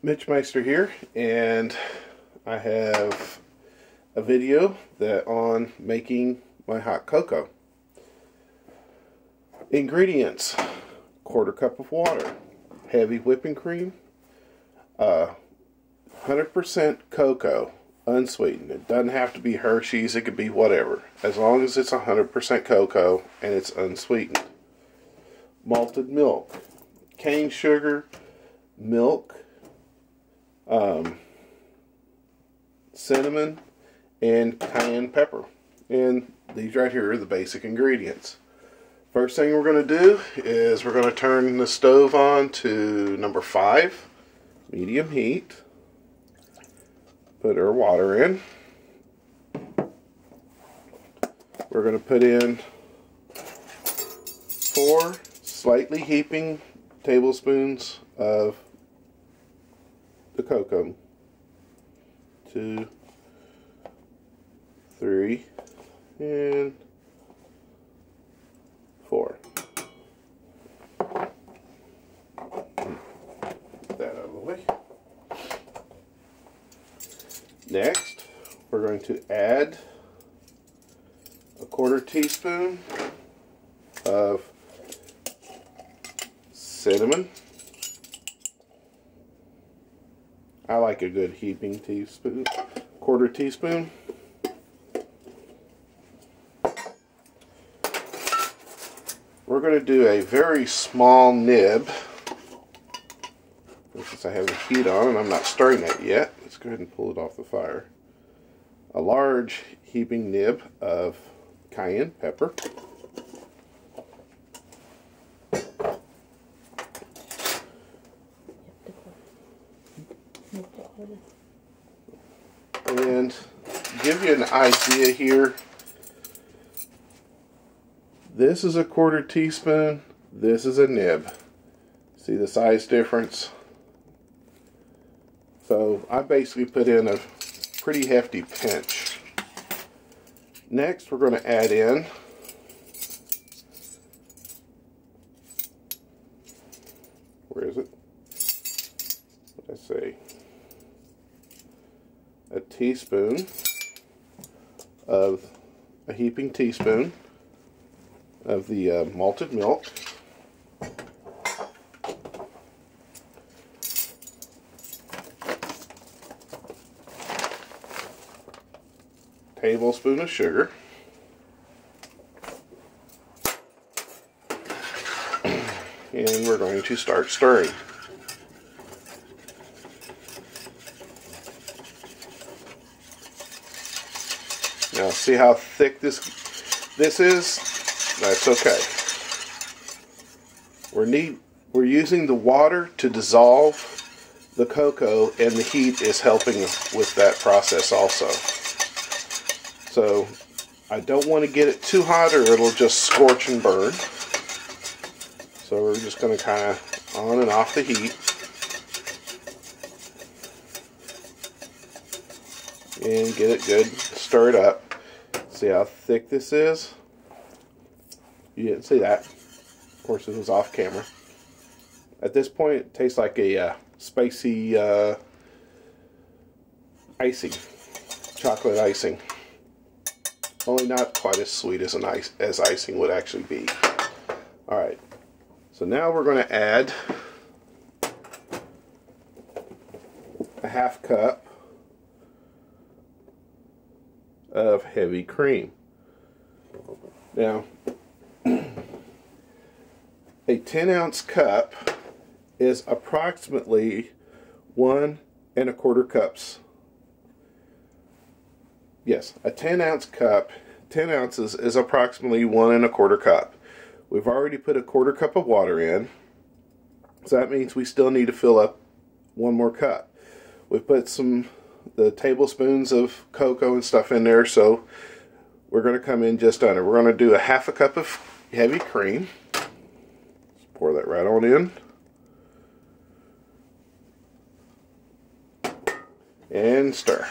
Mitch Meister here, and I have a video on making my hot cocoa. Ingredients: quarter cup of water, heavy whipping cream, 100% cocoa, unsweetened. It doesn't have to be Hershey's, it could be whatever, as long as it's 100% cocoa and it's unsweetened. Malted milk, cane sugar, milk, cinnamon, and cayenne pepper. And these right here are the basic ingredients. First thing we're going to do is we're going to turn the stove on to number 5, medium heat. Put our water in. We're going to put in 4 slightly heaping tablespoons of the cocoa. 2, 3, and 4. Put that out of the way. Next, we're going to add a 1/4 teaspoon of cinnamon. I like a good heaping teaspoon. 1/4 teaspoon. We're going to do a very small nib. Since I have the heat on and I'm not stirring that yet, let's go ahead and pull it off the fire. A large heaping nib of cayenne pepper. And give you an idea here, this is a 1/4 teaspoon, this is a nib. See the size difference? So I basically put in a pretty hefty pinch. Next we're going to add in where is it? What did I say? A teaspoon of a heaping teaspoon of the malted milk. Tablespoon of sugar. And we're going to start stirring. Now see how thick this is? That's okay. We're using the water to dissolve the cocoa, and the heat is helping with that process also. So I don't want to get it too hot or it'll just scorch and burn. So we're just going to kind of on and off the heat. And get it good, stir it up. See how thick this is? You didn't see that. Of course, it was off camera. At this point, it tastes like a spicy icing, chocolate icing. Only not quite as sweet as as icing would actually be. All right. So now we're going to add a 1/2 cup of heavy cream. Now, a 10-ounce cup is approximately 1 1/4 cups. Yes, a 10-ounce cup, 10 ounces is approximately 1 1/4 cup. We've already put a 1/4 cup of water in, so that means we still need to fill up 1 more cup. We've put the tablespoons of cocoa and stuff in there, so we're going to come in just under. We're going to do a 1/2 cup of heavy cream. Just pour that right on in. And stir.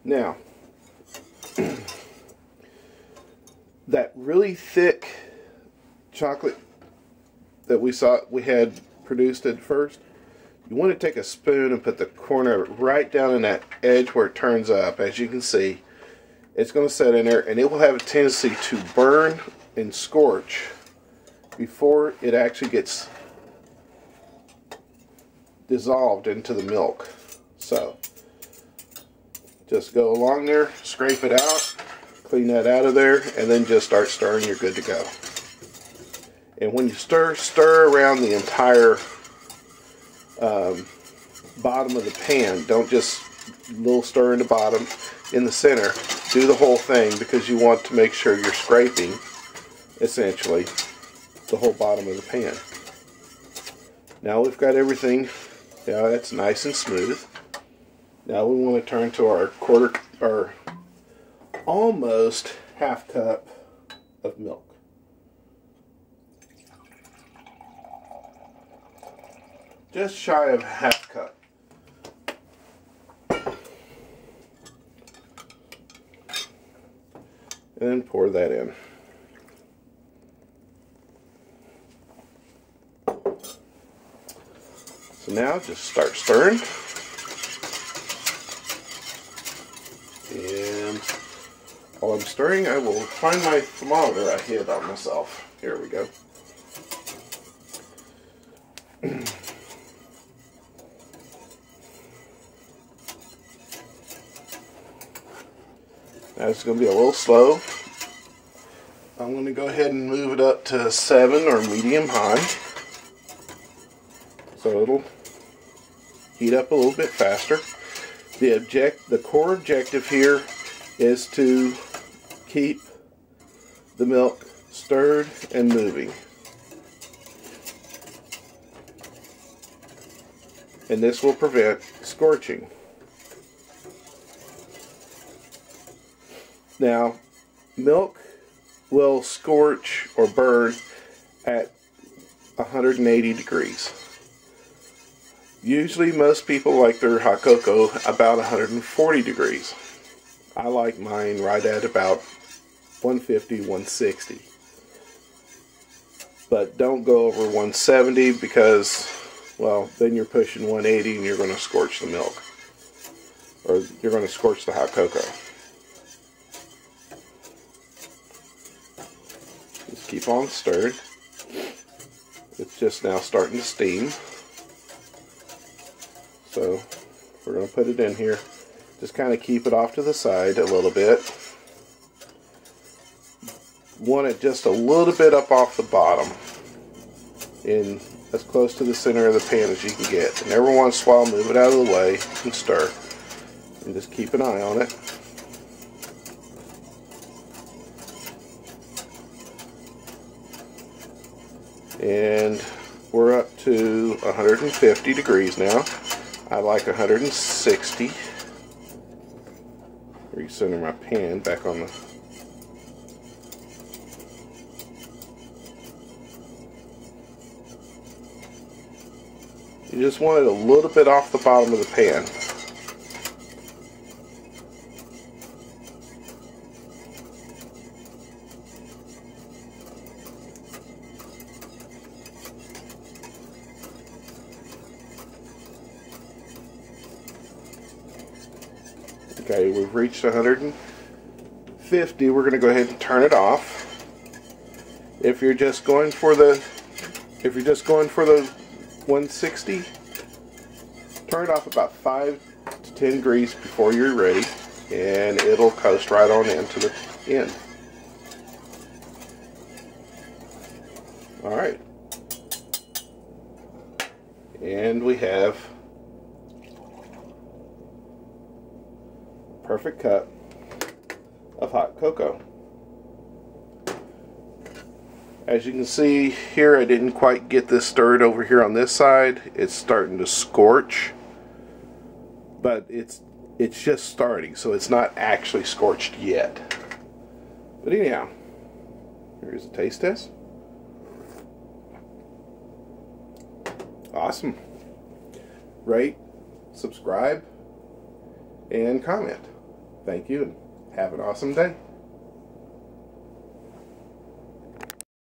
Now, that really thick chocolate that we had produced at first, you want to take a spoon and put the corner right down in that edge where it turns up. As you can see, it's going to set in there, and it will have a tendency to burn and scorch before it actually gets dissolved into the milk. So just go along there, scrape it out, clean that out of there, and then just start stirring. You're good to go. And when you stir around the entire bottom of the pan. Don't just little stir in the bottom, in the center. Do the whole thing, because you want to make sure you're scraping essentially the whole bottom of the pan. Now we've got everything. Now that's nice and smooth. Now we want to turn to our almost half cup of milk. Just shy of half cup. And then pour that in. So now just start stirring. And while I'm stirring, I will find my thermometer I hid on myself. Here we go. Now it's going to be a little slow. I'm going to go ahead and move it up to 7 or medium high. So it'll heat up a little bit faster. The core objective here is to keep the milk stirred and moving. And this will prevent scorching. Now, milk will scorch or burn at 180 degrees. Usually most people like their hot cocoa about 140 degrees. I like mine right at about 150, 160. But don't go over 170 because, well, then you're pushing 180 and you're going to scorch the milk. Or you're going to scorch the hot cocoa. Just keep on stirring. It's just now starting to steam. So we're going to put it in here. Just kind of keep it off to the side a little bit. Want it just a little bit up off the bottom, in as close to the center of the pan as you can get. And every once in a while, move it out of the way and stir. And just keep an eye on it. And we're up to 150 degrees now. I like 160. Recenter my pan back on the... You just want it a little bit off the bottom of the pan. Okay, we've reached 150. We're going to go ahead and turn it off. If you're just going for the 160, turn it off about 5 to 10 degrees before you're ready, and it'll coast right on into the end. All right, and we have perfect cup of hot cocoa. As you can see here, I didn't quite get this stirred over here on this side. It's starting to scorch, but it's just starting, so it's not actually scorched yet. But anyhow, here's a taste test. Awesome. Rate, subscribe, and comment. Thank you, and have an awesome day.